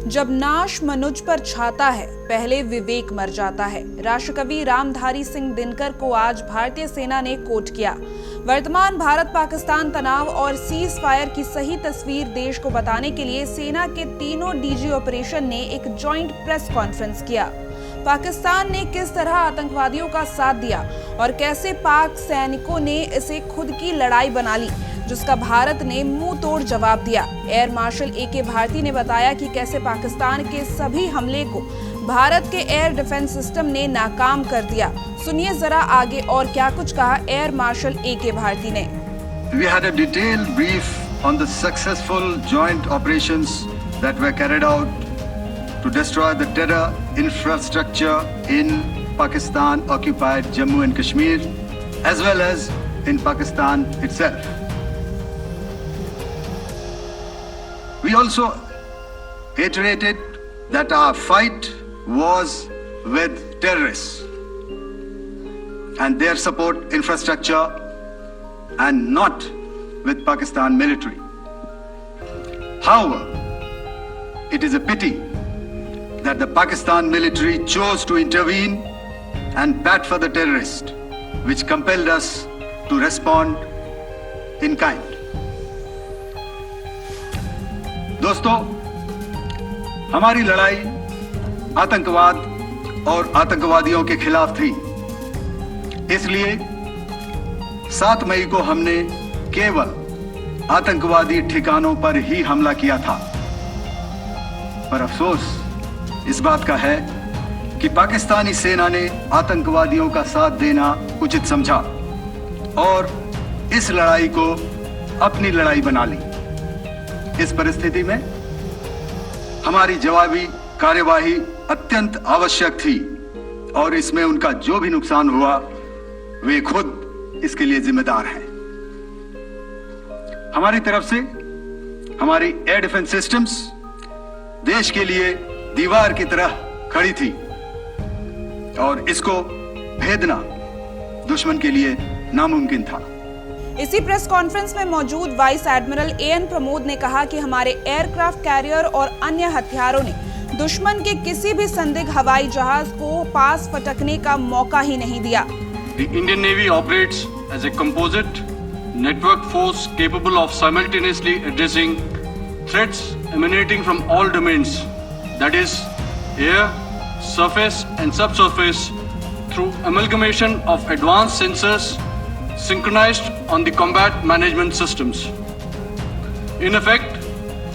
जब नाश मनुज पर छाता है, पहले विवेक मर जाता है। राष्ट्रकवि रामधारी सिंह दिनकर को आज भारतीय सेना ने कोट किया। वर्तमान भारत पाकिस्तान तनाव और सीज फायर की सही तस्वीर देश को बताने के लिए सेना के तीनों डीजी ऑपरेशन ने एक जॉइंट प्रेस कॉन्फ्रेंस किया। पाकिस्तान ने किस तरह आतंकवादियों का साथ दिया और कैसे पाक सैनिकों ने इसे खुद की लड़ाई बना ली, जिसका भारत ने मुंह तोड़ जवाब दिया। Air marshal A K. भारती ने बताया कि कैसे पाकिस्तान के सभी हमले को भारत के एयर डिफेंस सिस्टम ने नाकाम कर दिया। सुनिए जरा आगे और क्या कुछ कहा एयर मार्शल ए.के. भारती ने। We had a detailed brief on the successful joint operations that were carried out to destroy the terror infrastructure in Pakistan occupied Jammu and Kashmir as well as in Pakistan itself. We also iterated that our fight was with terrorists and their support infrastructure and not with Pakistan military. However, it is a pity that the Pakistan military chose to intervene and bat for the terrorist, which compelled us to respond in kind. दोस्तों, हमारी लड़ाई आतंकवाद और आतंकवादियों के खिलाफ थी। इसलिए 7 मई को हमने केवल आतंकवादी ठिकानों पर ही हमला किया था। पर अफसोस इस बात का है कि पाकिस्तानी सेना ने आतंकवादियों का साथ देना उचित समझा और इस लड़ाई को अपनी लड़ाई बना ली। इस परिस्थिति में हमारी जवाबी कार्यवाही अत्यंत आवश्यक थी और इसमें उनका जो भी नुकसान हुआ वे खुद इसके लिए जिम्मेदार हैं। हमारी तरफ से हमारी एयर डिफेंस सिस्टम्स देश के लिए दीवार की तरह खड़ी थी और इसको भेदना दुश्मन के लिए नामुमकिन था। इसी प्रेस कॉन्फ्रेंस में मौजूद वाइस एडमिरल ए.एन. प्रमोद ने कहा कि हमारे एयरक्राफ्ट कैरियर और अन्य हथियारों ने दुश्मन के किसी भी संदिग्ध हवाई जहाज को पास फटकने का मौका ही नहीं दिया। The Indian Navy operates as a composite network force capable of simultaneously addressing threats emanating from all domains, that is, air, surface and subsurface, through amalgamation of advanced sensors synchronized on the combat management systems. In effect,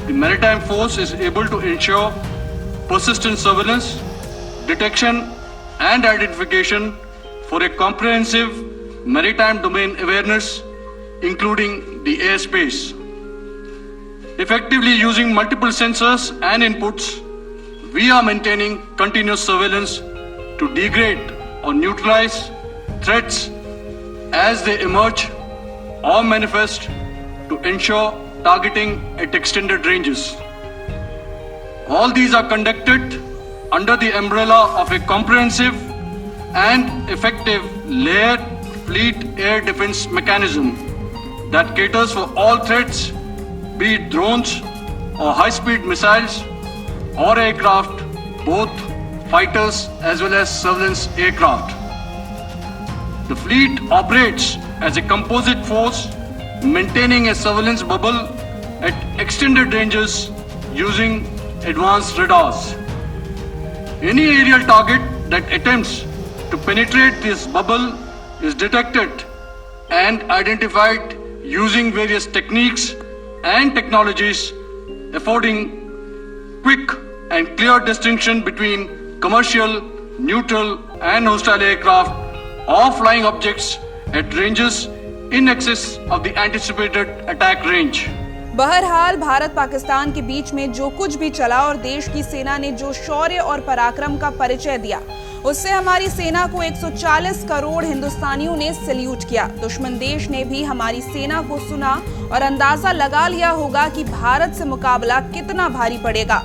the maritime force is able to ensure persistent surveillance, detection and identification for a comprehensive maritime domain awareness, including the airspace. Effectively using multiple sensors and inputs, we are maintaining continuous surveillance to degrade or neutralize threats as they emerge or manifest to ensure targeting at extended ranges. All these are conducted under the umbrella of a comprehensive and effective layered fleet air defense mechanism that caters for all threats, be it drones or high-speed missiles or aircraft, both fighters as well as surveillance aircraft. The fleet operates as a composite force, maintaining a surveillance bubble at extended ranges using advanced radars. Any aerial target that attempts to penetrate this bubble is detected and identified using various techniques and technologies, affording quick and clear distinction between commercial, neutral and hostile aircraft or flying objects at ranges in excess of the anticipated attack range. बहरहाल भारत पाकिस्तान के बीच में जो कुछ भी चला और देश की सेना ने जो शौर्य और पराक्रम का परिचय दिया, उससे हमारी सेना को 140 करोड़ हिंदुस्तानियों ने सैल्यूट किया। दुश्मन देश ने भी हमारी सेना को सुना और अंदाजा लगा लिया होगा कि भारत से मुकाबला कितना भारी पड़ेगा।